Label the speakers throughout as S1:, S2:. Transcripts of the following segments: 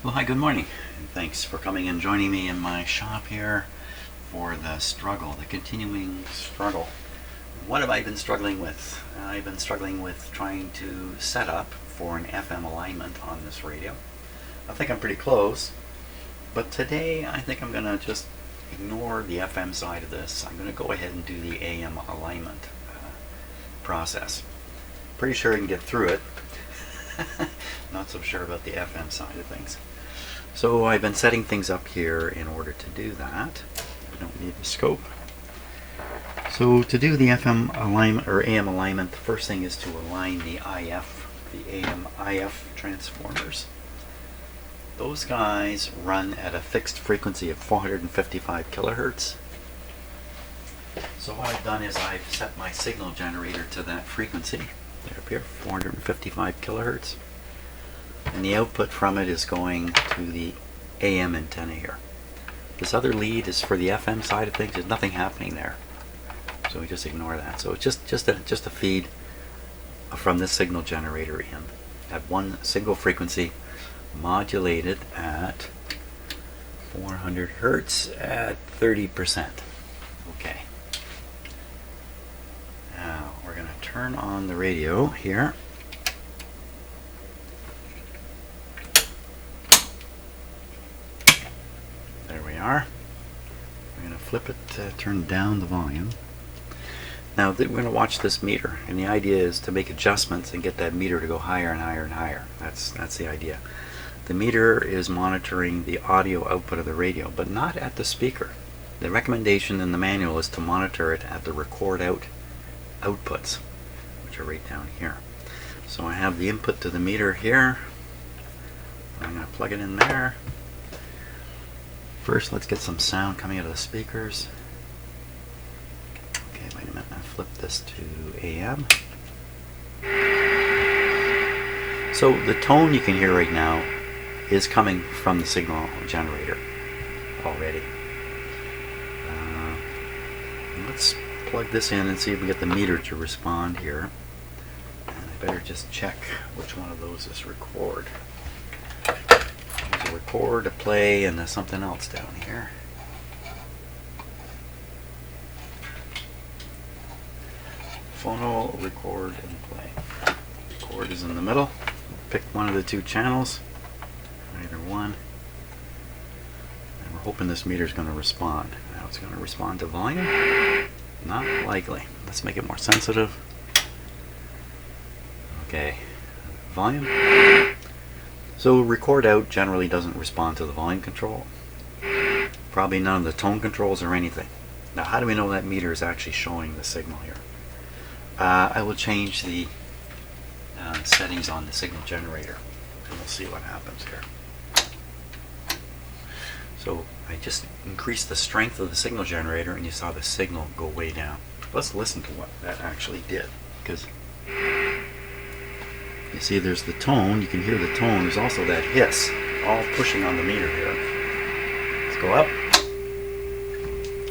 S1: Well, hi, good morning, and thanks for coming and joining me in my shop here for the struggle, the continuing struggle. What have I been struggling with? I've been struggling with trying to set up for an FM alignment on this radio. I think I'm pretty close, but today I think I'm going to just ignore the FM side of this. I'm going to go ahead and do the AM alignment process. Pretty sure I can get through it. Not so sure about the FM side of things. So I've been setting things up here in order to do that. I don't need the scope. So to do the FM alignment or AM alignment, the first thing is to align the IF, the AM IF transformers. Those guys run at a fixed frequency of 455 kilohertz. So what I've done is I've set my signal generator to that frequency. There up here, 455 kilohertz. And the output from it is going to the AM antenna here. This other lead is for the FM side of things. There's nothing happening there, so we just ignore that. So it's just a feed from this signal generator in at one single frequency, modulated at 400 hertz at 30%. Okay. Now we're going to turn on the radio here. There we are. We're going to flip it, turn down the volume. Now we're going to watch this meter, and the idea is to make adjustments and get that meter to go higher and higher and higher. That's the idea. The meter is monitoring the audio output of the radio, but not at the speaker. The recommendation in the manual is to monitor it at the record out outputs, which are right down here. So I have the input to the meter here. I'm going to plug it in there. First, let's get some sound coming out of the speakers. Okay, wait a minute. I flip this to AM. So the tone you can hear right now is coming from the signal generator already. Let's plug this in and see if we get the meter to respond here. And I better just check which one of those is record. There's a record, a play, and there's something else down here. Phono, record, and play. Record is in the middle. Pick one of the two channels, either one. And we're hoping this meter is going to respond. Now it's going to respond to volume. Not likely. Let's make it more sensitive. Okay, volume. So record out generally doesn't respond to the volume control. Probably none of the tone controls or anything. Now how do we know that meter is actually showing the signal here? I will change the settings on the signal generator and we'll see what happens here. So I just increased the strength of the signal generator and you saw the signal go way down. Let's listen to what that actually did, because you see there's the tone, you can hear the tone, there's also that hiss, all pushing on the meter here. Let's go up.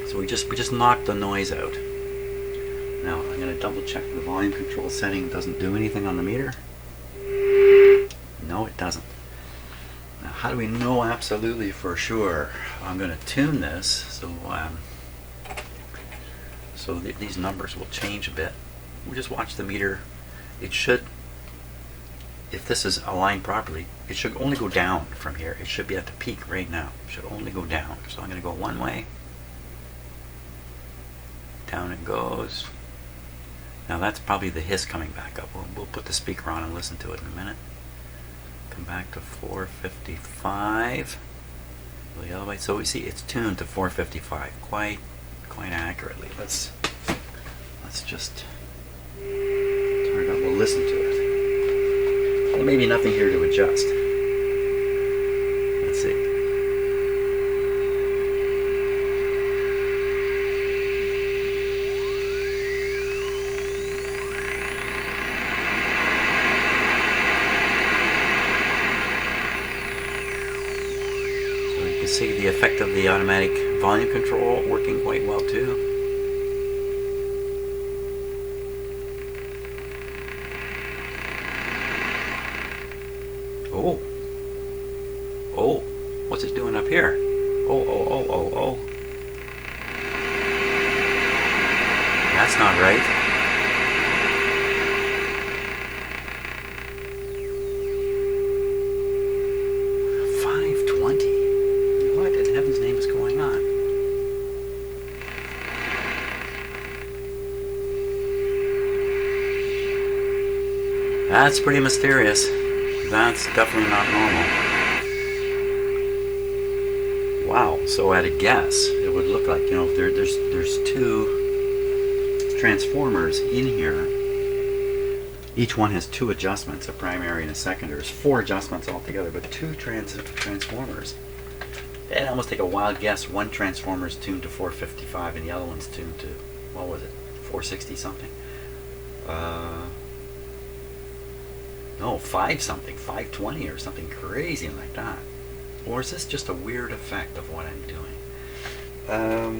S1: So we just knocked the noise out. Now I'm going to double check the volume control setting. Doesn't do anything on the meter. No, it doesn't. Now how do we know absolutely for sure? I'm going to tune this so these numbers will change a bit. We'll just watch the meter. It should, if this is aligned properly, it should only go down from here. It should be at the peak right now. It should only go down. So I'm going to go one way. Down it goes. Now that's probably the hiss coming back up. We'll put the speaker on and listen to it in a minute. Come back to 455. The other way. So we see it's tuned to 455 quite accurately. Let's just turn it up. We'll listen to it. Well, maybe nothing here to adjust. Let's see. See the effect of the automatic volume control working quite well too. Oh, Oh, what's it doing up here? Oh. That's not right. What in heaven's name is going on? That's pretty mysterious. That's definitely not normal. Wow, so at a guess, it would look like, there's two transformers in here. Each one has two adjustments, a primary and a secondary. There's four adjustments altogether, but two transformers. And I must take a wild guess. One transformer is tuned to 455 and the other one's tuned to, what was it, 460 something? No, 5 something, 520 or something crazy like that. Or is this just a weird effect of what I'm doing?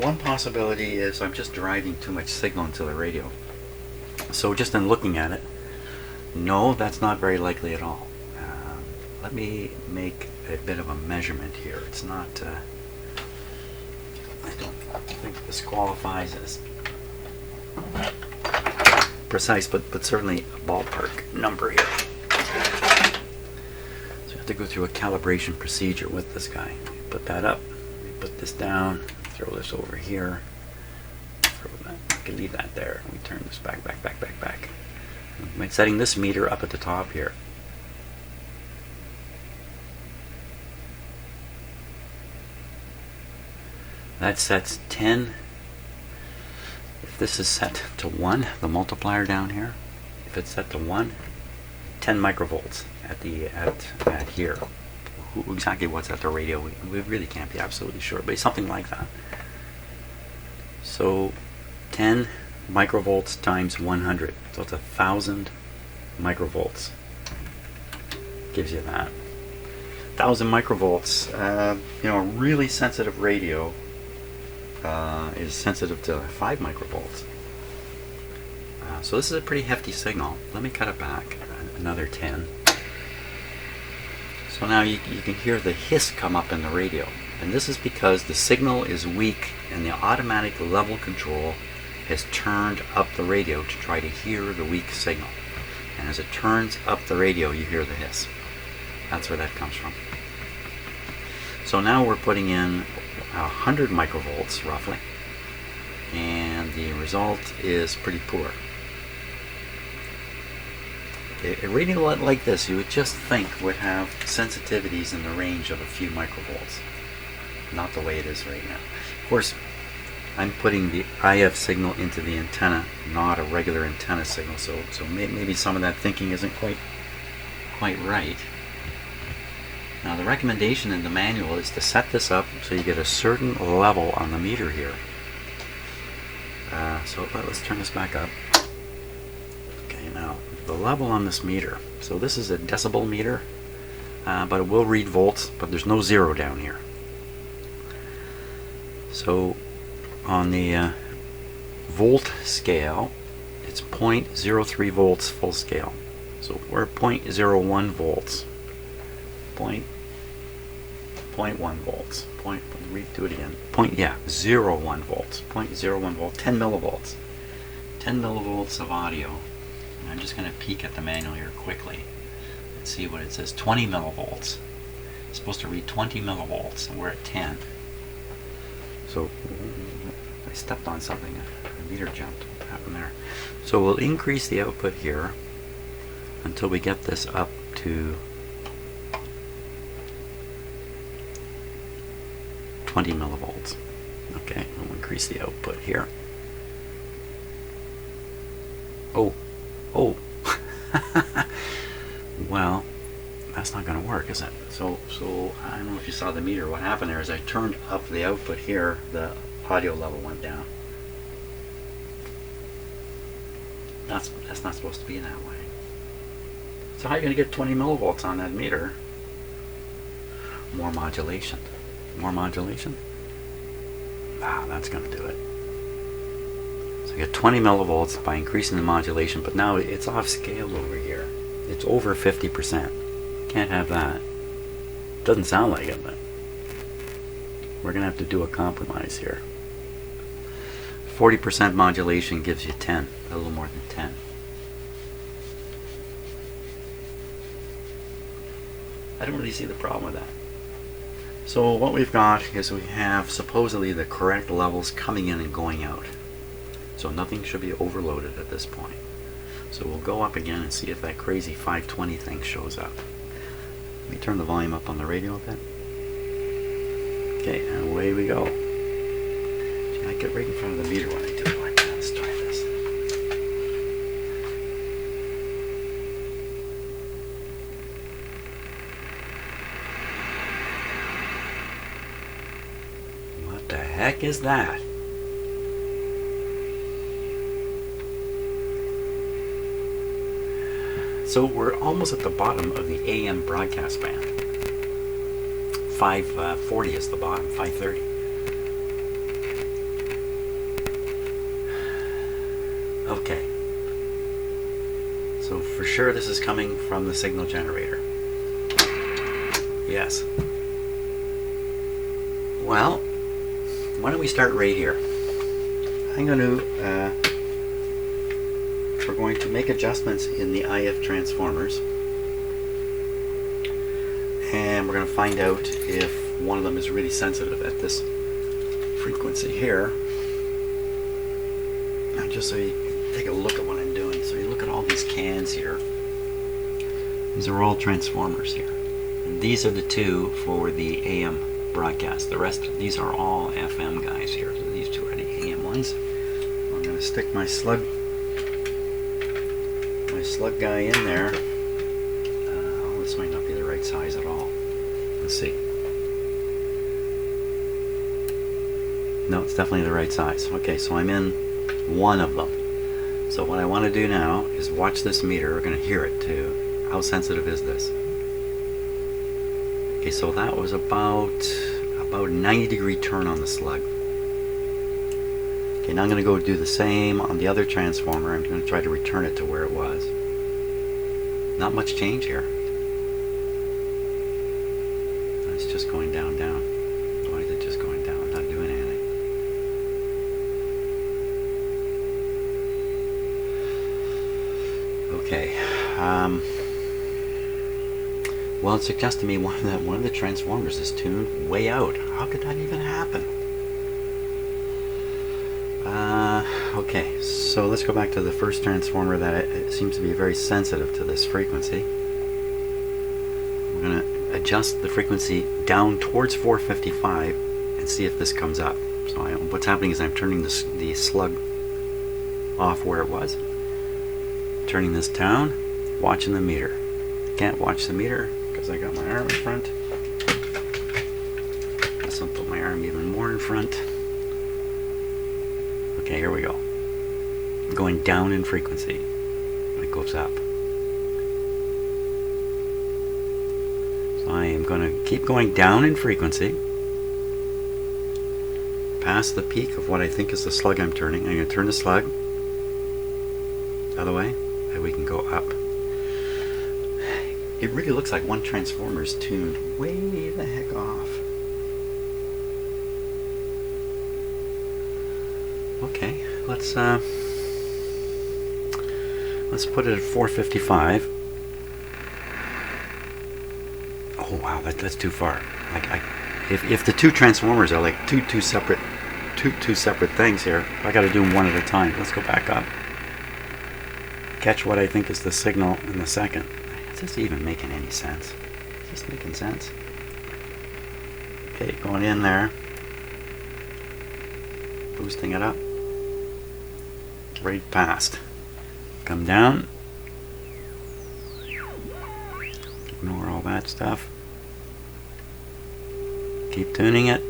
S1: One possibility is I'm just driving too much signal into the radio. So just in looking at it, no, that's not very likely at all. Let me make a bit of a measurement here. It's not, I don't think this qualifies as precise, but certainly a ballpark number here. So you have to go through a calibration procedure with this guy. Put that up, put this down, throw this over here, throw that, I can leave that there. We turn this back. I'm setting this meter up at the top here. That sets 10. If this is set to 1, the multiplier down here, if it's set to 1, 10 microvolts at here. Exactly what's at the radio, we really can't be absolutely sure, but it's something like that. So 10 microvolts times 100, so it's 1,000 microvolts. Gives you that. 1,000 microvolts. A really sensitive radio is sensitive to 5 microvolts. So this is a pretty hefty signal. Let me cut it back another 10. So now you can hear the hiss come up in the radio. And this is because the signal is weak and the automatic level control has turned up the radio to try to hear the weak signal. And as it turns up the radio, you hear the hiss. That's where that comes from. So now we're putting in 100 microvolts roughly, and the result is pretty poor. A radio like this, you would just think would have sensitivities in the range of a few microvolts. Not the way it is right now. Of course, I'm putting the IF signal into the antenna, not a regular antenna signal, so maybe some of that thinking isn't quite right. Now the recommendation in the manual is to set this up so you get a certain level on the meter here. So let's turn this back up. Okay, now the level on this meter. So this is a decibel meter, but it will read volts, but there's no zero down here. So on the volt scale, it's 0.03 volts full scale. So we're 0.01 volts. 0.1 volts. Do it again. 0.01 volts. 0.01 volt. 10 millivolts. 10 millivolts of audio. And I'm just going to peek at the manual here quickly and see what it says. 20 millivolts. It's supposed to read 20 millivolts, and we're at 10. So I stepped on something. The meter jumped. What happened there? So we'll increase the output here until we get this up to 20 millivolts. Okay, we'll increase the output here. Oh. Well, that's not going to work, is it? So I don't know if you saw the meter. What happened there is I turned up the output here, the audio level went down. That's not supposed to be that way. So how are you going to get 20 millivolts on that meter? More modulation. More modulation? That's going to do it. So you get 20 millivolts by increasing the modulation, but now it's off scale over here. It's over 50%. Can't have that. Doesn't sound like it, but we're going to have to do a compromise here. 40% modulation gives you 10, a little more than 10. I don't really see the problem with that. So what we've got is we have supposedly the correct levels coming in and going out. So nothing should be overloaded at this point. So we'll go up again and see if that crazy 520 thing shows up. Let me turn the volume up on the radio a bit. Okay, and away we go. Gee, I get right in front of the meter when I do it like that. Let's try this. What the heck is that? So we're almost at the bottom of the AM broadcast band. 540 is the bottom, 530. Okay. So for sure this is coming from the signal generator. Yes. Well, why don't we start right here? We're going to make adjustments in the IF transformers, and we're going to find out if one of them is really sensitive at this frequency here. Now, just so you can take a look at what I'm doing, so you look at all these cans here. These are all transformers here, and these are the two for the AM broadcast. The rest, these are all FM guys here. So these two are the AM ones. I'm going to stick my slug guy in there. Oh, this might not be the right size at all. Let's see. No, it's definitely the right size. Okay, so I'm in one of them. So what I want to do now is watch this meter. We're going to hear it too. How sensitive is this? Okay, so that was about 90-degree turn on the slug. Okay, now I'm going to go do the same on the other transformer. I'm going to try to return it to where it was. Not much change here. It's just going down, down. Why is it just going down? I'm not doing anything. Okay. Well, it suggests to me one of the transformers is tuned way out. How could that even happen? Okay, so let's go back to the first transformer that it seems to be very sensitive to this frequency. We're going to adjust the frequency down towards 455 and see if this comes up. So what's happening is I'm turning the slug off where it was, turning this down, watching the meter. Can't watch the meter because I got my arm in front. Guess I'll put my arm even more in front. Okay, here we go. Going down in frequency. It goes up. So I am going to keep going down in frequency. Past the peak of what I think is the slug I'm turning. I'm going to turn the slug the other way, and we can go up. It really looks like one transformer is tuned way the heck off. Okay, let's put it at 455. Oh wow, that's too far. If the two transformers are like two separate things here, I got to do them one at a time. Let's go back up. Catch what I think is the signal in the second. Is this even making any sense? Is this making sense? Okay, going in there, boosting it up. Right past. Come down. Ignore all that stuff. Keep tuning it.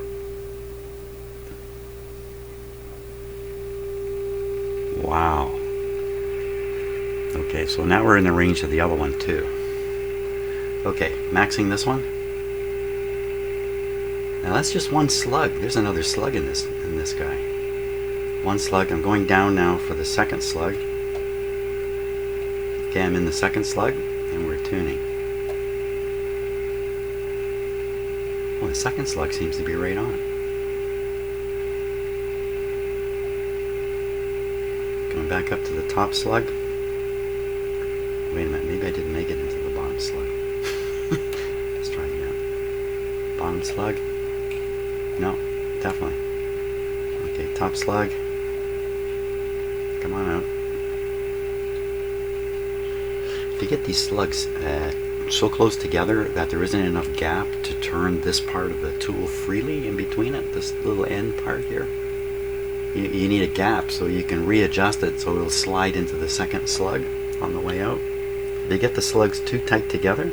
S1: Wow. Okay, so now we're in the range of the other one too. Okay, maxing this one. Now that's just one slug. There's another slug in this guy. One slug. I'm going down now for the second slug. Okay, I'm in the second slug and we're tuning. the second slug seems to be right on. Going back up to the top slug. Wait a minute, maybe I didn't make it into the bottom slug. Let's try it again. Bottom slug. No, definitely. Okay, top slug. Come on out. If you get these slugs so close together that there isn't enough gap to turn this part of the tool freely in between it, this little end part here, you need a gap so you can readjust it so it'll slide into the second slug on the way out. If you get the slugs too tight together,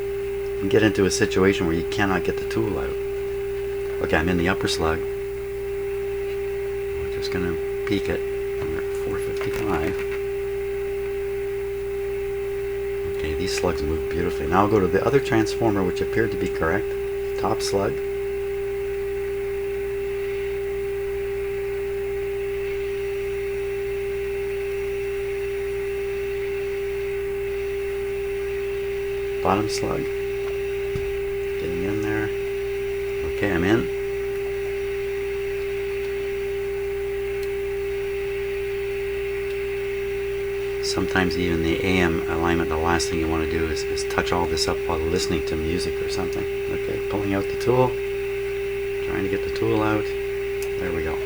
S1: you get into a situation where you cannot get the tool out. Okay, I'm in the upper slug. I'm just going to peek it. I'm at 455. Okay, these slugs move beautifully. Now I'll go to the other transformer, which appeared to be correct. Top slug. Bottom slug. Getting in there. Okay, I'm in. Sometimes even the AM alignment, the last thing you want to do is touch all this up while listening to music or something. Okay, pulling out the tool. Trying to get the tool out. There we go.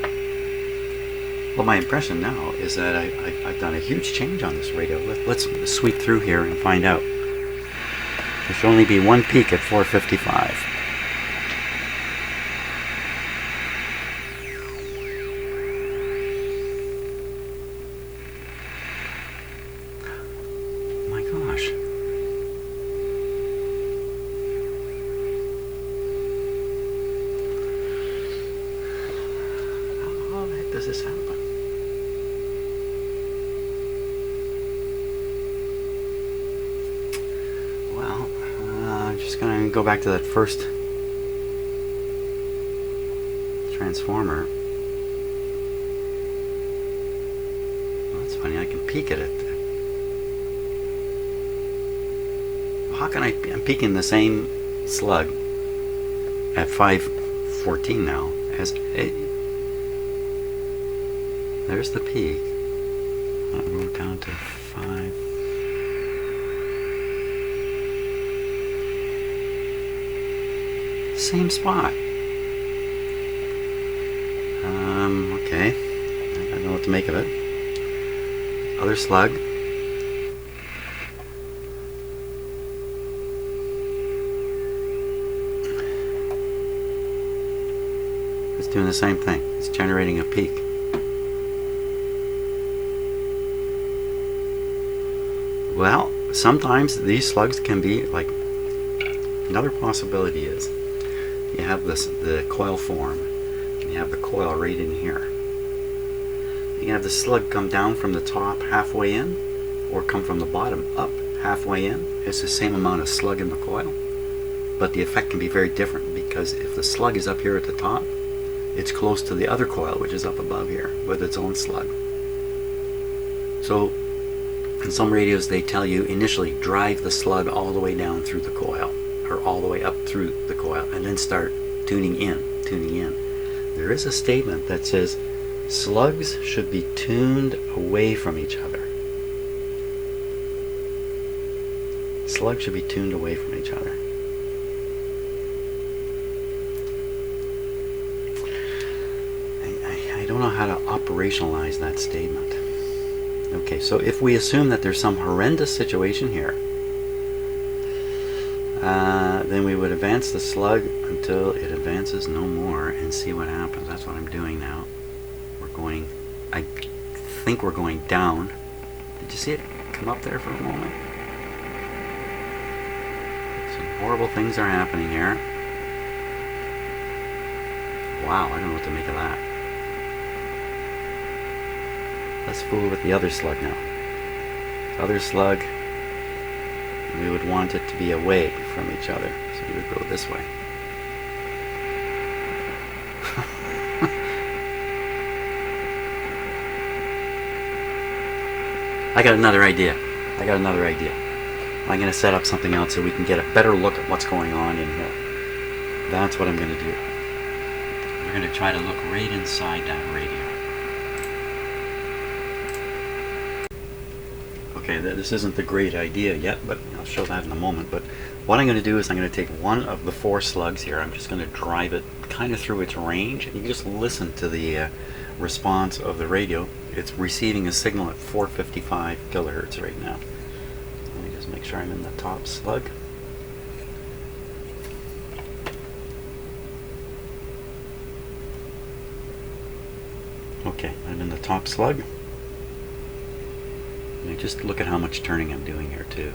S1: Well, my impression now is that I've done a huge change on this radio. Let's sweep through here and find out. There should only be one peak at 455. My gosh. How the heck does this happen? I'm just going to go back to that first transformer. Well, that's funny, I can peek at it. How can I'm peeking the same slug at 514 now as there's the peak. I'll go down to 5. Same spot. Okay. I don't know what to make of it. Other slug. It's doing the same thing. It's generating a peak. Well, sometimes these slugs can be like, another possibility is you have the coil form, and you have the coil right in here. You can have the slug come down from the top halfway in, or come from the bottom up halfway in. It's the same amount of slug in the coil, but the effect can be very different because if the slug is up here at the top, it's close to the other coil, which is up above here with its own slug. So in some radios they tell you initially drive the slug all the way down through the coil, or all the way up through the coil, and then start tuning in. There is a statement that says slugs should be tuned away from each other. Slugs should be tuned away from each other. I don't know how to operationalize that statement. Okay, so if we assume that there's some horrendous situation here, then we would advance the slug until it advances no more and see what happens. That's what I'm doing now. I think we're going down. Did you see it come up there for a moment? Some horrible things are happening here. Wow, I don't know what to make of that. Let's fool with the other slug now. Other slug, we would want it to be away from each other, so we would go this way. I got another idea. I'm going to set up something else so we can get a better look at what's going on in here. That's what I'm going to do. We're going to try to look right inside that radio. Okay, this isn't the great idea yet, but I'll show that in a moment. But what I'm going to do is I'm going to take one of the 4 slugs here. I'm just going to drive it kind of through its range, and you can just listen to the response of the radio. It's receiving a signal at 455 kilohertz right now. Let me just make sure I'm in the top slug. Okay, I'm in the top slug. And just look at how much turning I'm doing here too.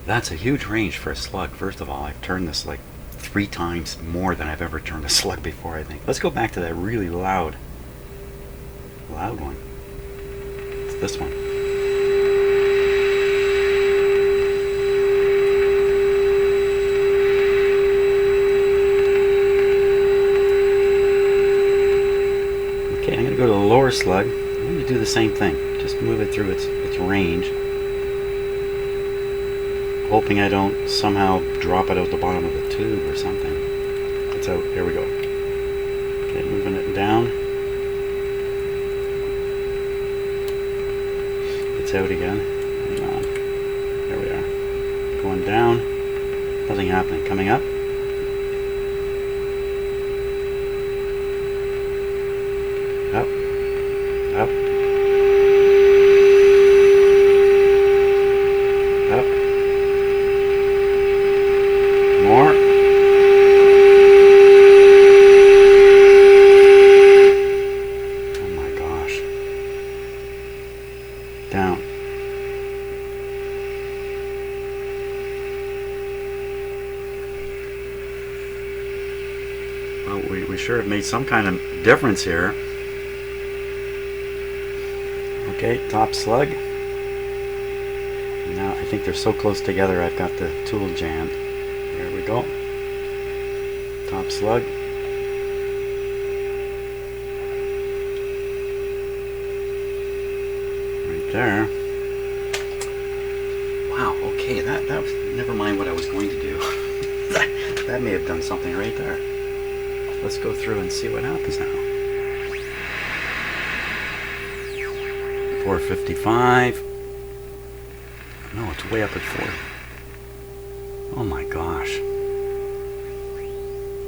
S1: That's a huge range for a slug. First of all, I've turned this like 3 times more than I've ever turned a slug before, I think. Let's go back to that really loud one. It's this one. Okay, I'm going to go to the lower slug. I'm going to do the same thing. Just move it through its range. Hoping I don't somehow drop it out the bottom of the tube or something. It's out. Here we go. Okay, moving it down. It's out again. Hang on. There we are. Going down. Nothing happening. Coming up. Up. Up. Up. More. Oh my gosh. Down. Well, we sure have made some kind of difference here. Okay, top slug. Now I think they're so close together I've got the tool jammed. There we go. Top slug. Right there. Wow, okay, that was, never mind what I was going to do. that may have done something right there. Let's go through and see what happens now. 455. No, it's way up at 4. Oh my gosh.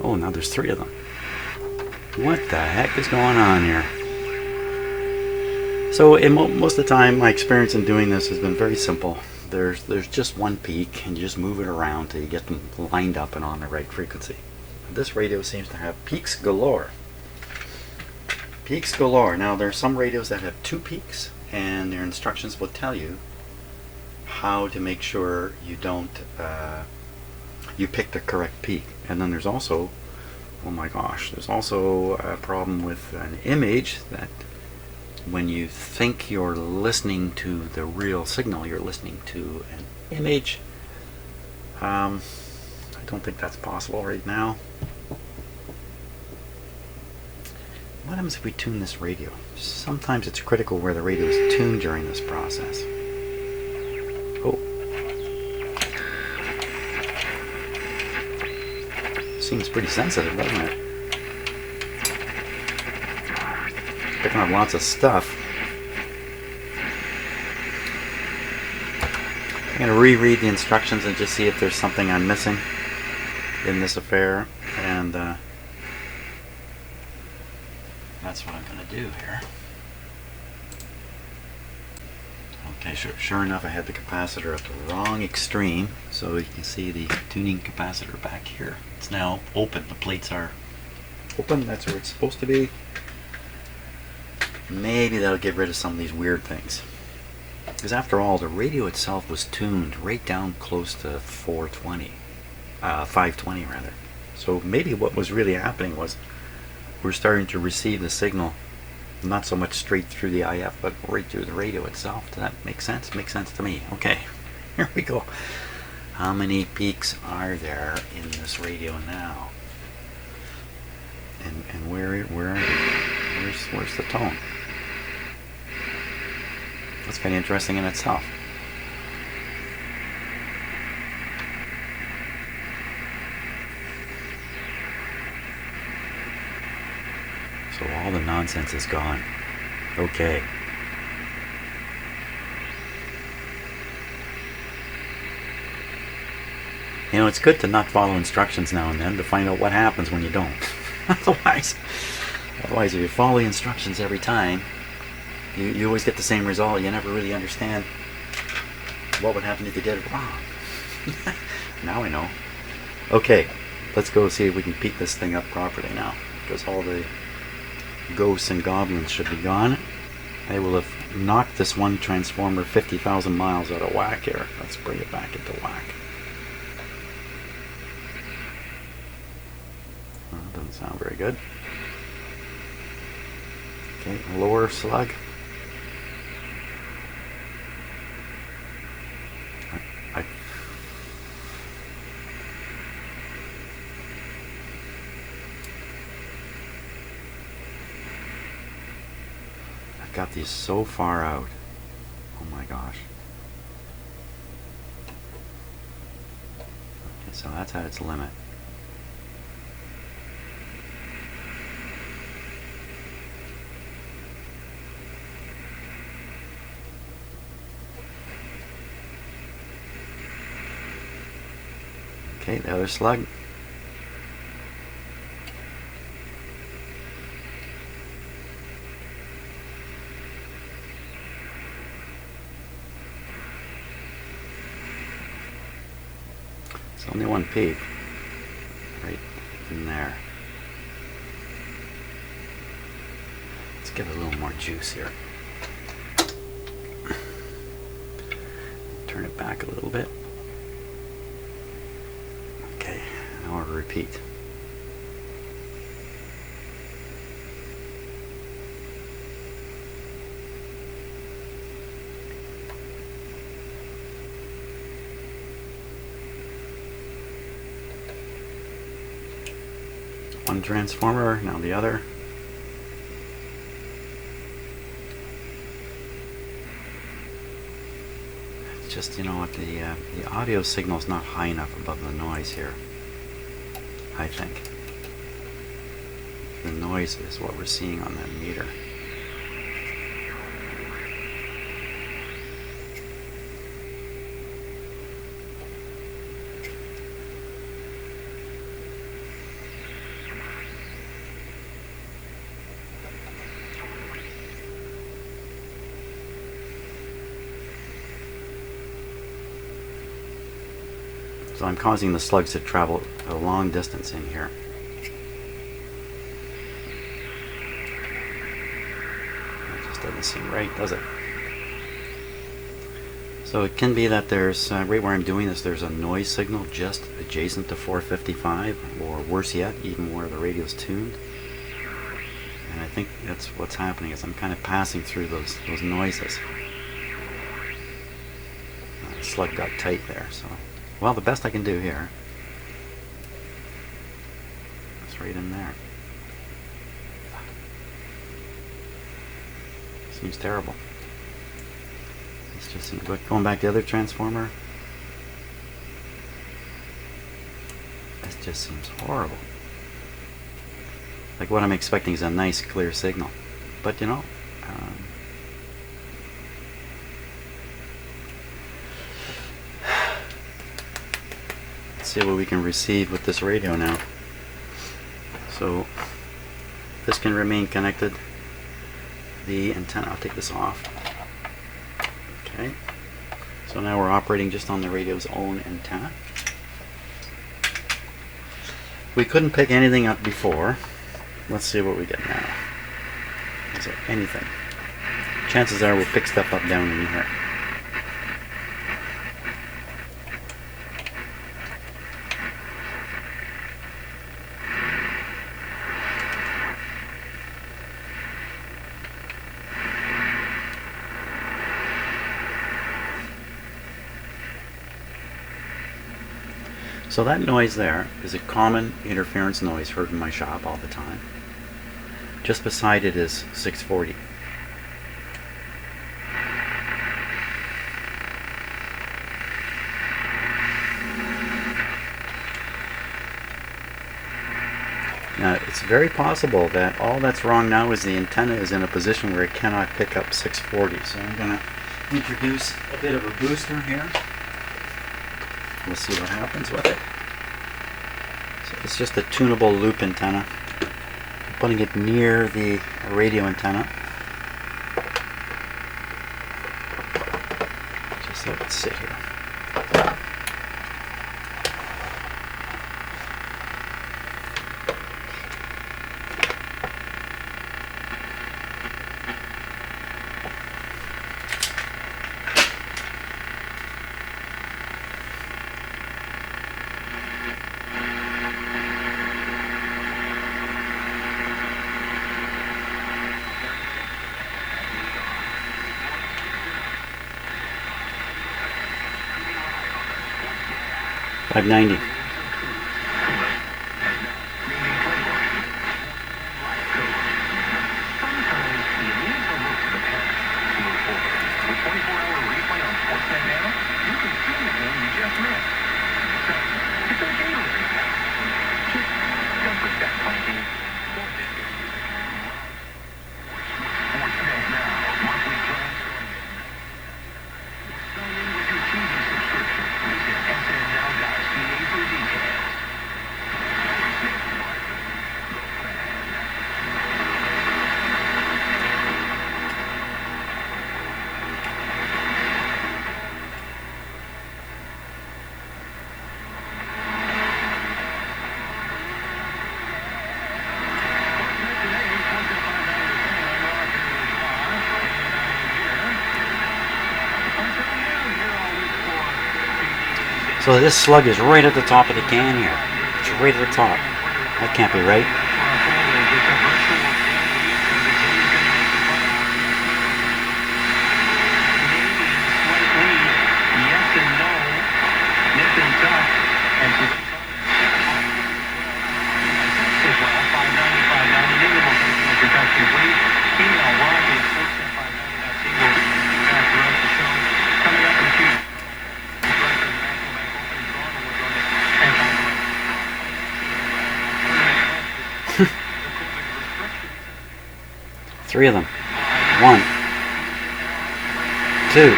S1: Oh, now there's 3 of them. What the heck is going on here? So most of the time, my experience in doing this has been very simple. There's just one peak, and you just move it around till you get them lined up and on the right frequency. This radio seems to have peaks galore. Peaks galore. Now, there are some radios that have 2 peaks, and their instructions will tell you how to make sure you don't you pick the correct peak. And then there's also, oh my gosh, there's also a problem with an image that when you think you're listening to the real signal, you're listening to an image. I don't think that's possible right now. What happens if we tune this radio? Sometimes it's critical where the radio is tuned during this process. Oh. Seems pretty sensitive, doesn't it? Picking up lots of stuff. I'm going to reread the instructions and just see if there's something I'm missing in this affair, and that's what I'm going to do here. Okay, sure enough, I had the capacitor at the wrong extreme, so you can see the tuning capacitor back here. It's now open. The plates are open. That's where it's supposed to be. Maybe that'll get rid of some of these weird things. Because after all, the radio itself was tuned right down close to 520 rather. So maybe what was really happening was we're starting to receive the signal Not so much straight through the IF, but right through the radio itself. Does that make sense? Makes sense to me. Okay, here we go. How many peaks are there in this radio now? And where are they? Where's the tone? That's kind of interesting in itself. So all the nonsense is gone. Okay. You know, it's good to not follow instructions now and then to find out what happens when you don't. Otherwise, if you follow the instructions every time, you always get the same result. You never really understand what would happen if you did it wrong. Now I know. Okay, let's go see if we can peak this thing up properly now, because all the ghosts and goblins should be gone. I will have knocked this one transformer 50,000 miles out of whack here. Let's bring it back into whack. Well, that doesn't sound very good. Okay, lower slug. I've got these so far out. Oh my gosh. Okay, so that's at its limit. Okay, the other slug. It's only one peak. Right in there. Let's give it a little more juice here. Turn it back a little bit. Okay, now we'll repeat. One transformer, now the other. It's just, you know what, the audio signal is not high enough above the noise here, I think. The noise is what we're seeing on that meter. So I'm causing the slugs to travel a long distance in here. That just doesn't seem right, does it? So it can be that there's, right where I'm doing this, there's a noise signal just adjacent to 455, or worse yet, even where the radio's tuned. And I think that's what's happening, is I'm kind of passing through those noises. The slug got tight there, so... Well, the best I can do here is right in there. Seems terrible. This just seems like going back to the other transformer. This just seems horrible. Like what I'm expecting is a nice clear signal, but you know. See what we can receive with this radio now. So this can remain connected. The antenna, I'll take this off. Okay, so now we're operating just on the radio's own antenna. We couldn't pick anything up before. Let's see what we get now. Is there anything? Chances are we'll pick stuff up down in here. So that noise there is a common interference noise heard in my shop all the time. Just beside it is 640. Now, it's very possible that all that's wrong now is the antenna is in a position where it cannot pick up 640. So I'm going to introduce a bit of a booster here. We'll see what happens with it. So it's just a tunable loop antenna. I'm putting it near the radio antenna. Just let it sit here. $5.90. So this slug is right at the top of the can here. It's right at the top. That can't be right. Three of them. 1, 2.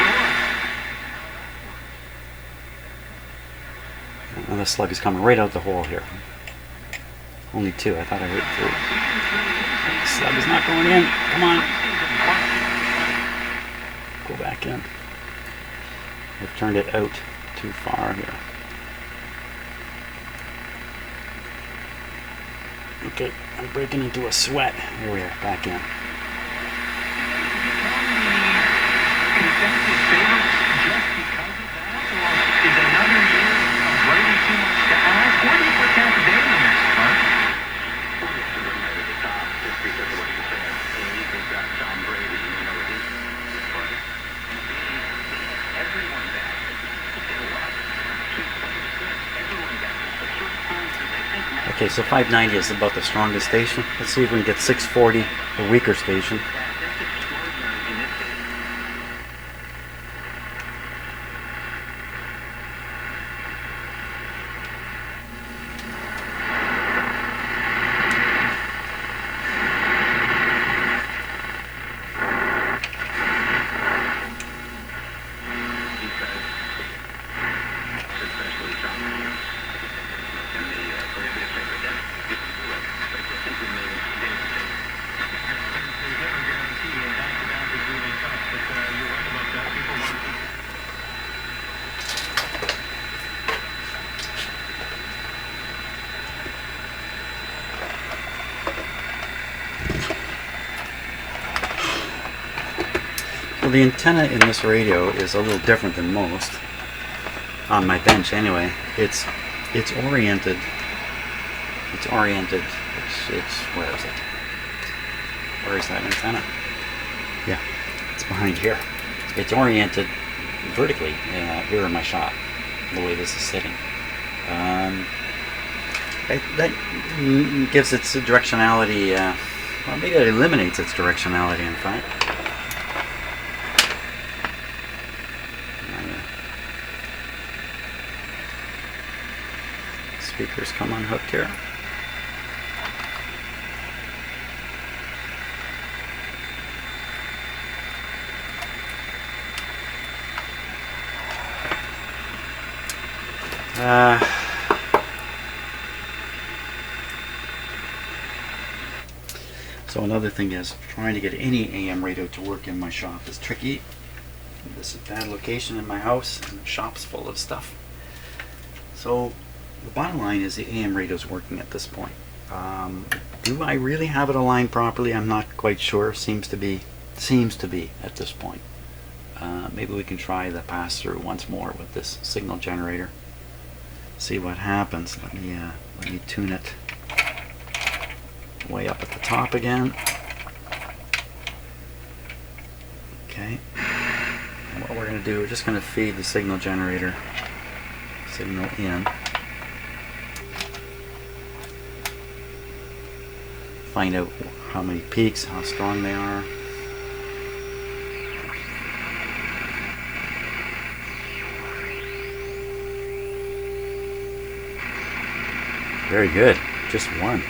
S1: And the slug is coming right out the hole here. Only 2. I thought I heard 3. The slug is not going in. Come on. Go back in. I've turned it out too far here. Okay, I'm breaking into a sweat. Here we are, back in. Okay, so 590 is about the strongest station. Let's see if we can get 640, the weaker station. Well, the antenna in this radio is a little different than most. On my bench, anyway. It's oriented. It's oriented. It's where is it? Where is that antenna? Yeah, it's behind here. It's oriented vertically here in my shop, the way this is sitting. Um, that gives its directionality, well, maybe it eliminates its directionality, in fact. Speakers come unhooked here. So another thing is trying to get any AM radio to work in my shop is tricky. This is a bad location in my house, and the shop's full of stuff. So the bottom line is the AM radio is working at this point. Do I really have it aligned properly? I'm not quite sure. Seems to be at this point. Maybe we can try the pass-through once more with this signal generator. See what happens. Let me tune it way up at the top again. Okay. And what we're going to do, we're just going to feed the signal generator signal in. Find out how many peaks, how strong they are. Very good. Just one.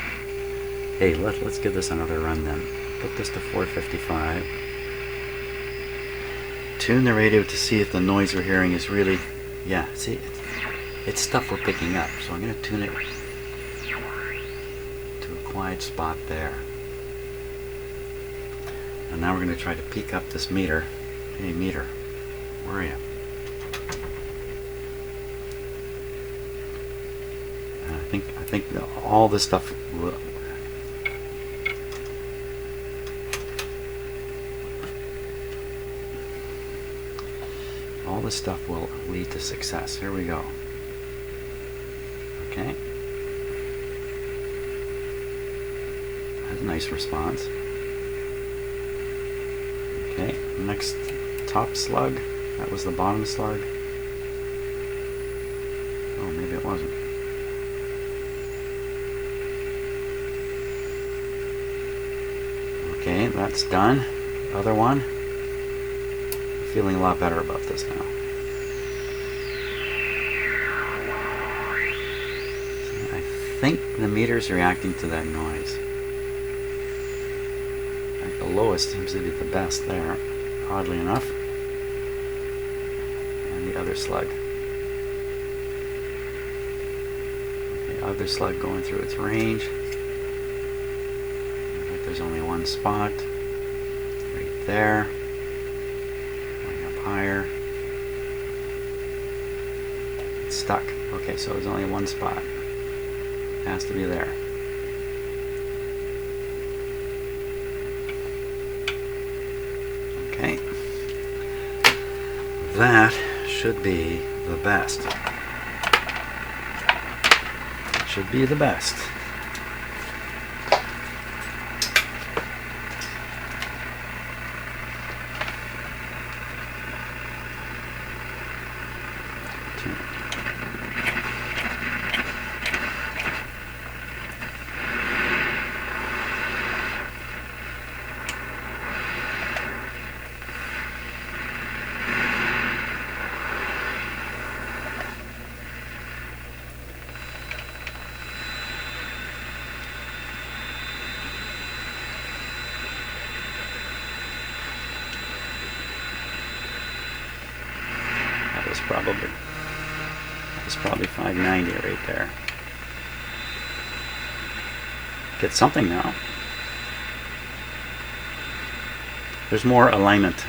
S1: Hey, let's give this another run then. Put this to 455. Tune the radio to see if the noise we're hearing is really, yeah, see, it's stuff we're picking up. So I'm going to tune it to a quiet spot there. And now we're going to try to peak up this meter. Hey, meter, where are you? I think all this stuff will, lead to success. Here we go. Okay. That's a nice response. Okay, next top slug. That was the bottom slug. Oh, maybe it wasn't. Okay, that's done. Other one. Feeling a lot better about this now. I think the meter's reacting to that noise. Like the lowest seems to be the best there, oddly enough. And the other slug. The other slug going through its range. There's only one spot. Right there. Higher. It's stuck. Okay, so there's only one spot. It has to be there. Okay. That should be the best. Should be the best. That was probably 590 right there. Get something now. There's more alignment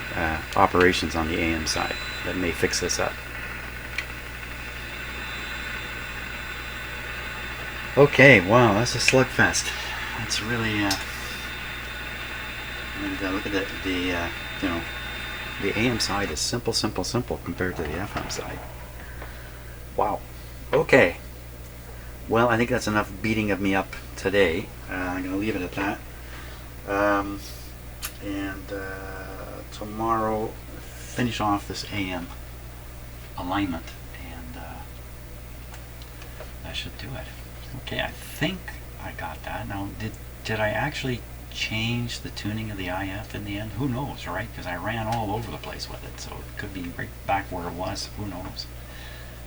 S1: operations on the AM side that may fix this up. Okay, wow, that's a slugfest. That's really, and look at the AM side is simple compared to the FM side. Wow. Okay. Well, I think that's enough beating of me up today. I'm going to leave it at that. Tomorrow, finish off this AM alignment. And that should do it. Okay, I think I got that. Now, did I actually change the tuning of the IF in the end? Who knows, right? Because I ran all over the place with it, so it could be right back where it was. Who knows?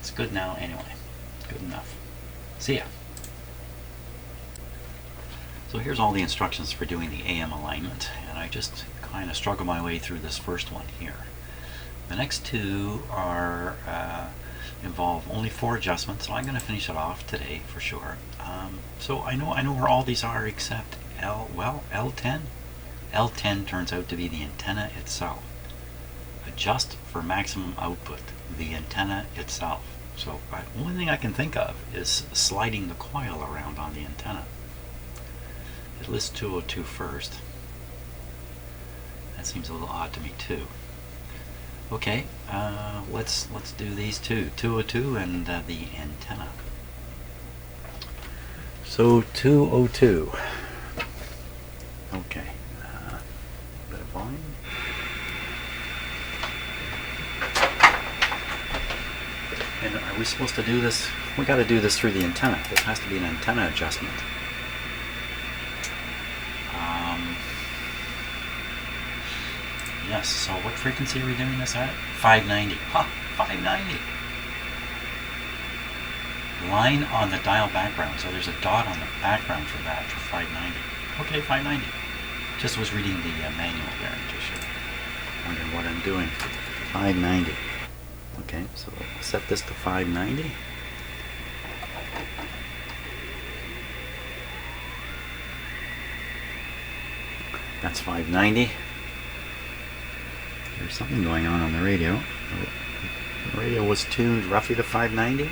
S1: It's good now anyway. Good enough. See ya. So here's all the instructions for doing the AM alignment, and I just kind of struggle my way through this first one here. The next two are involve only 4 adjustments, so I'm going to finish it off today for sure. So I know where all these are except L10. L10 turns out to be the antenna itself. Adjust for maximum output, the antenna itself. So the only thing I can think of is sliding the coil around on the antenna. It lists 202 first. That seems a little odd to me too. Okay, let's do these two, 202 and the antenna. So 202. Okay, bit of volume. And are we supposed to do this? We got to do this through the antenna. This has to be an antenna adjustment. Yes, so what frequency are we doing this at? 590. Huh, 590. Line on the dial background. So there's a dot on the background for that, for 590. Okay, 590. Just was reading the manual there. Just wondering what I'm doing. 590. Okay, so I'll set this to 590. That's 590. There's something going on the radio. The radio was tuned roughly to 590.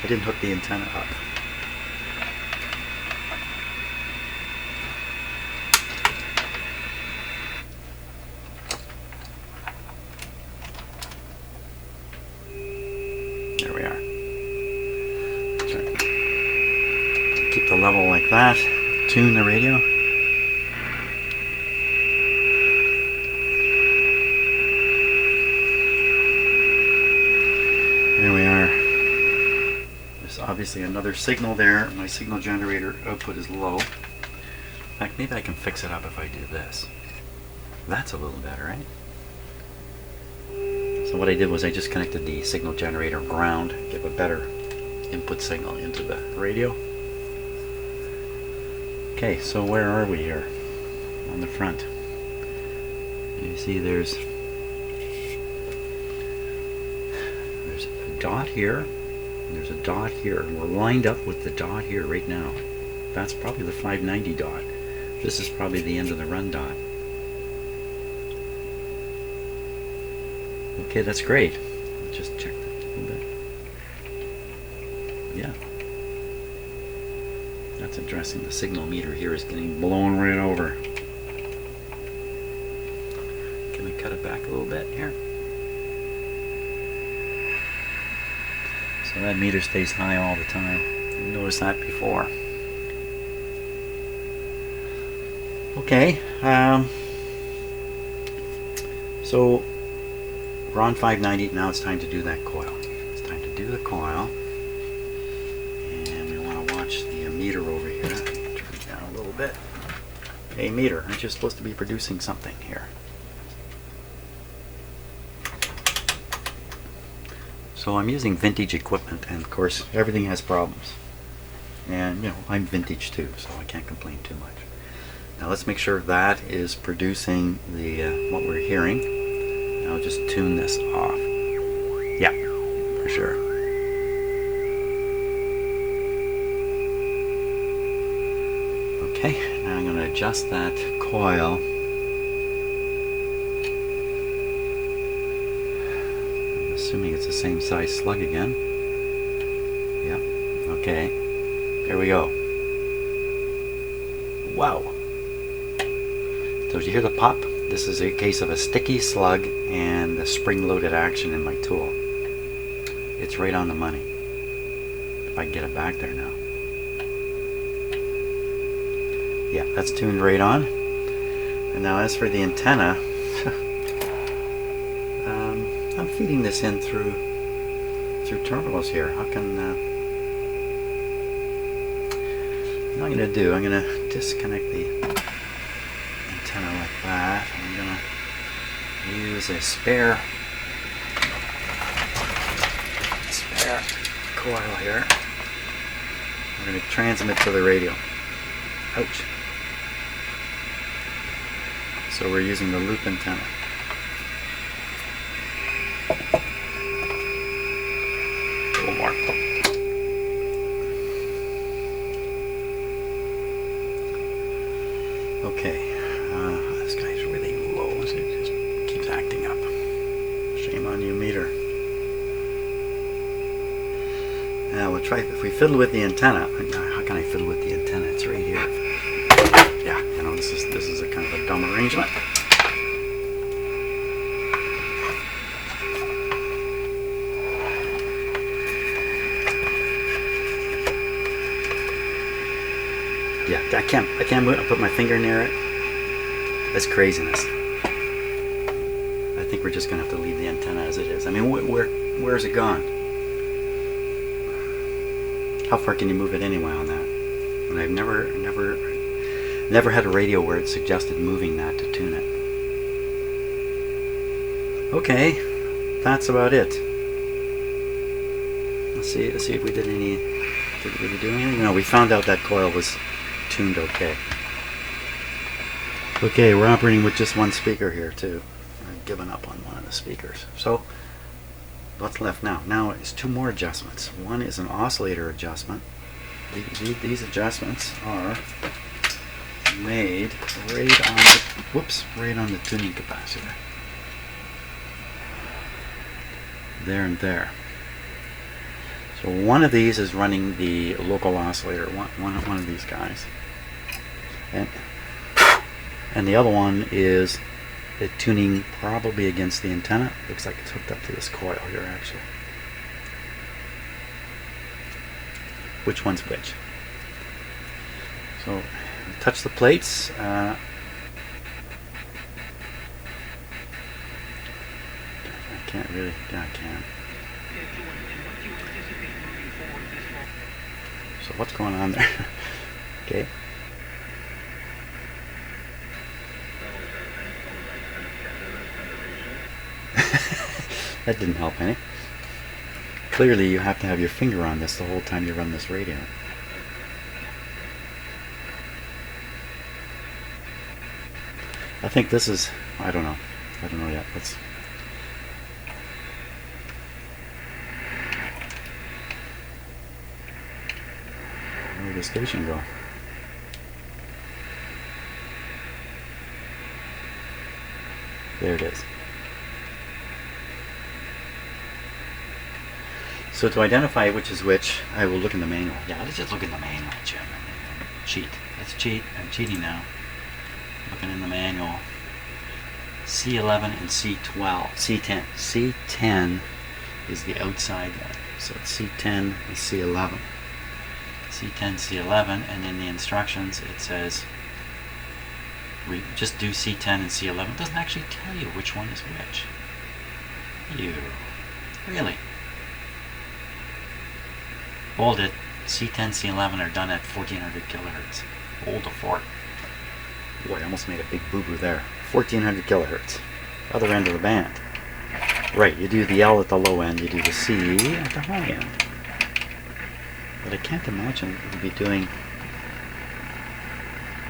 S1: I didn't hook the antenna up. There we are. Keep the level like that. Tune the radio. There we are. There's obviously another signal there. My signal generator output is low. In fact, maybe I can fix it up if I do this. That's a little better, right? So what I did was I just connected the signal generator ground, give a better input signal into the radio. Okay, so where are we here? On the front. You see there's a dot here, and there's a dot here, and we're lined up with the dot here right now. That's probably the 590 dot. This is probably the end of the run dot. Okay, that's great. Let's just check that a little bit. Yeah. That's interesting. The signal meter here is getting blown right over. Can we cut it back a little bit here? So that meter stays high all the time. You noticed that before. Okay. So we're on 590. Now it's time to do that coil. It's time to do the coil. And we want to watch the meter over here. Turn it down a little bit. Hey meter, aren't you supposed to be producing something here? So I'm using vintage equipment, and of course everything has problems. And you know, I'm vintage too, so I can't complain too much. Now let's make sure that is producing the what we're hearing. And I'll just tune this off. Yeah, for sure. Okay, now I'm going to adjust that coil. I'm assuming it's the same size slug again. Yep, okay. There we go. Wow. So did you hear the pop? This is a case of a sticky slug and the spring-loaded action in my tool. It's right on the money. If I can get it back there now. Yeah, that's tuned right on. And now as for the antenna, I'm feeding this in through terminals here. How can what I'm going to do, I'm going to disconnect the antenna like that. I'm going to use a spare coil here. We're going to transmit to the radio. Ouch. So we're using the loop antenna. A little more. Okay. This guy's really low. It just keeps acting up. Shame on you, meter. Now we'll try, if we fiddle with the antenna. How can I fiddle with the antenna? It's right here. Yeah, you know, this is a kind of a dumb arrangement. Yeah, I can't move, put my finger near it. That's craziness. I think we're just gonna have to leave the antenna as it is. I mean, where's it gone? How far can you move it anyway on that? And I've never had a radio where it suggested moving that to tune it. Okay, that's about it. Let's see if we did we do anything? No, we found out that coil was tuned okay. Okay, we're operating with just one speaker here too. I've given up on one of the speakers. So what's left now? Now it's two more adjustments. One is an oscillator adjustment. These adjustments are made right on the tuning capacitor. There and there. So one of these is running the local oscillator, one of these guys, and the other one is tuning probably against the antenna. Looks like it's hooked up to this coil here actually. Which one's which? So touch the plates. I can't really. Yeah, I can. So what's going on there? Okay. That didn't help any. Clearly you have to have your finger on this the whole time you run this radio. I think this is, I don't know yet. Let's. Where did the station go? There it is. So to identify which is which, I will look in the manual. Yeah, let's just look in the manual, Jim, and cheat. Let's cheat. I'm cheating now. Looking in the manual. C11 and C12. C10. C10 is the outside one. So it's C10 and C11. C10, C11, and in the instructions it says just do C10 and C11. It doesn't actually tell you which one is which. Really? Bold it. C10, C11 are done at 1400 kilohertz. Bold to fort. Boy, I almost made a big boo-boo there. 1400 kilohertz. Other end of the band. Right, you do the L at the low end, you do the C at the high end. But I can't imagine we'd be doing.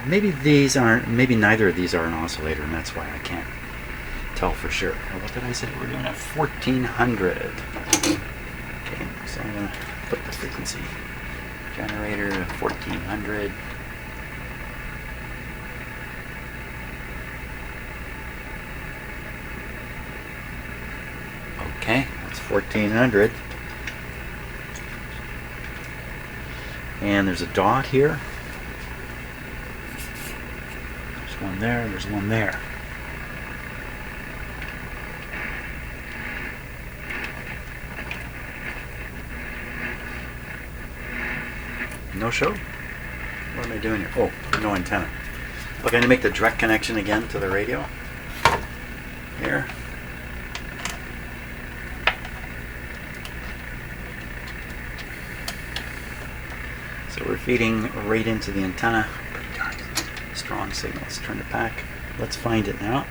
S1: Maybe neither of these are an oscillator, and that's why I can't tell for sure. Now, what did I say? We're doing at 1400. Okay, so I'm going to put the frequency generator to 1400. Okay, that's 1400. And there's a dot here. There's one there, there's one there. No show? What am I doing here? Oh, no antenna. Okay, I'm going to make the direct connection again to the radio. Here. feeding right into the antenna. Pretty darn strong signal. Let's turn it back. Let's find it now.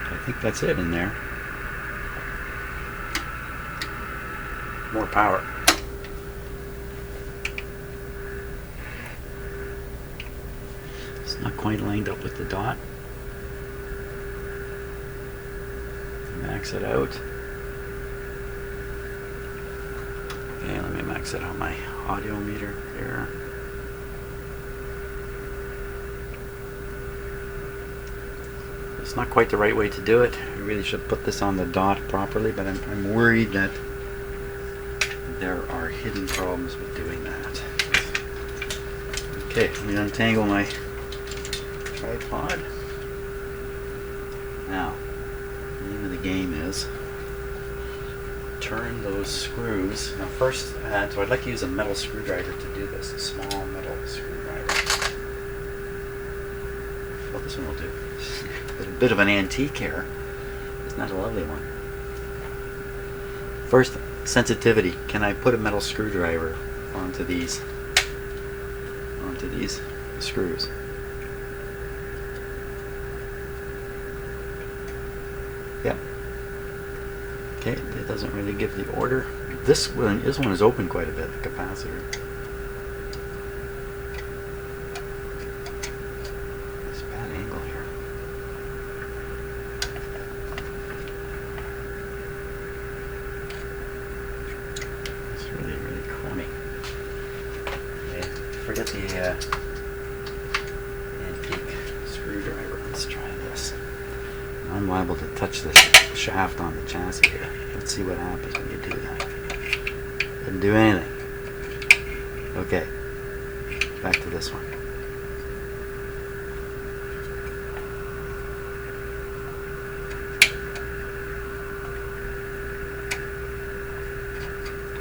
S1: I think that's it in there. More power. It's not quite lined up with the dot. Max it out. Okay, let me max it on my audio meter here. It's not quite the right way to do it. I really should put this on the dot properly, but I'm worried that there are hidden problems with doing that. Okay, let me untangle my tripod. Now, the name of the game is turn those screws. Now first, so I'd like to use a metal screwdriver to do this, a small metal screwdriver. Well, this one will do. It's a bit of an antique here. It's not a lovely one. First, sensitivity. Can I put a metal screwdriver onto these screws? Yep. Okay, it doesn't really give the order. This one is open quite a bit, the capacitor. It's a bad angle here. It's really, really crummy. Okay, forget the antique screwdriver. Let's try this. I'm liable to touch this shaft on the chassis here. Let's see what happens when you do that. Didn't do anything. Okay, back to this one.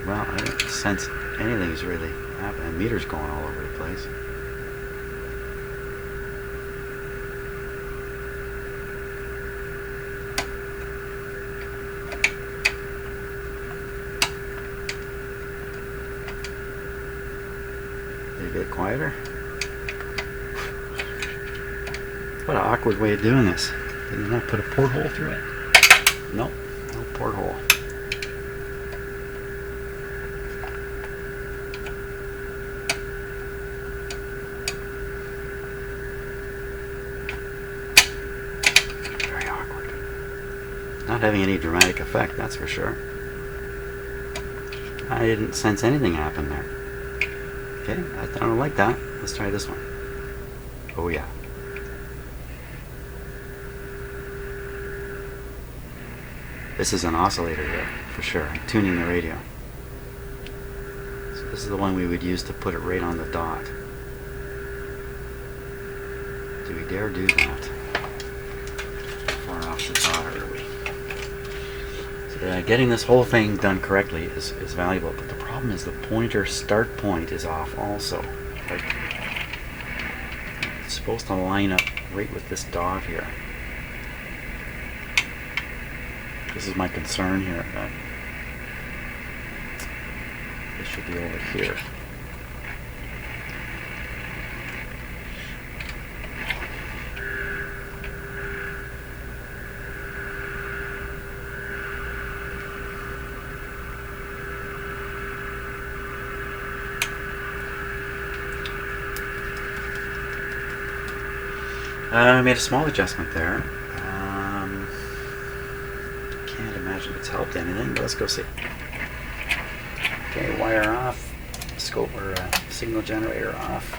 S1: Well, I don't sense anything's really happening. The meter's going all over the place. A bit quieter. What an awkward way of doing this. Did you not put a porthole through it? Nope, no porthole. Very awkward. Not having any dramatic effect, that's for sure. I didn't sense anything happen there. Okay, I don't like that. Let's try this one. Oh yeah. This is an oscillator here, for sure. I'm tuning the radio. So this is the one we would use to put it right on the dot. Do we dare do that? Far off the dot are we? So getting this whole thing done correctly is valuable, but the problem is the pointer start point is off also. Like, it's supposed to line up right with this dot here. This is my concern here. This should be over here. I made a small adjustment there. Can't imagine it's helped anything, but let's go see. Okay, wire off, scope or signal generator off.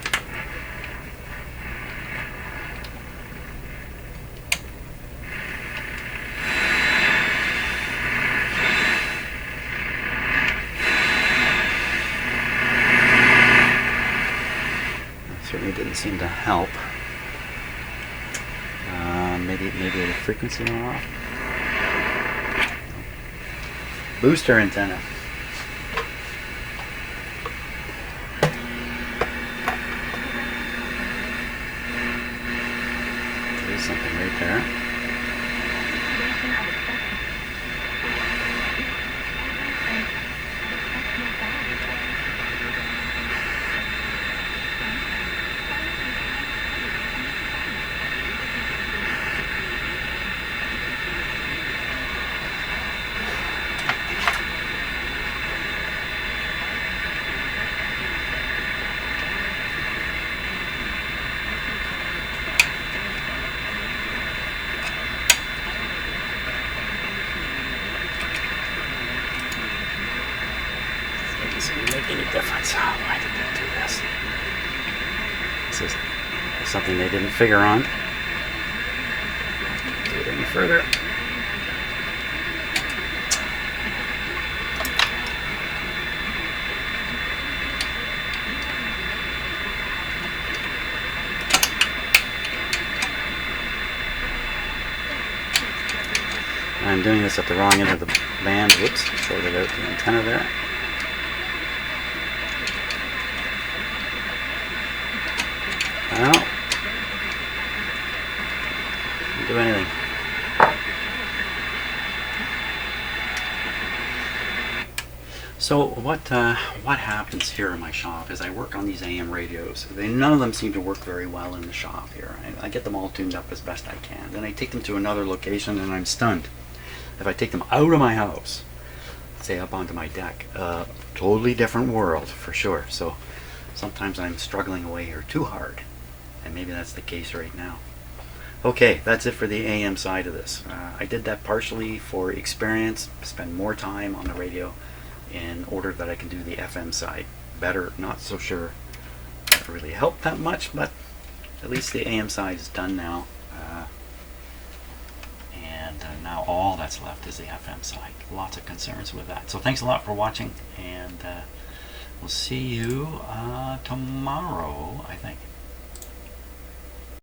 S1: That certainly didn't seem to help. Maybe the frequency went off. Booster antenna. There's something right there. nuts. Why did they do this? This is something they didn't figure on. Do it any further. I'm doing this at the wrong end of the band. Whoops, shorted out the antenna there. Well, didn't do anything. So what happens here in my shop is I work on these AM radios. None of them seem to work very well in the shop here. I get them all tuned up as best I can. Then I take them to another location and I'm stunned. If I take them out of my house, say up onto my deck, totally different world for sure. So sometimes I'm struggling away here too hard, and maybe that's the case right now. Okay, that's it for the AM side of this. I did that partially for experience, spend more time on the radio in order that I can do the FM side better. Not so sure that really helped that much, but at least the AM side is done now. Now all that's left is the FM side. Lots of concerns with that. So thanks a lot for watching, and we'll see you tomorrow, I think.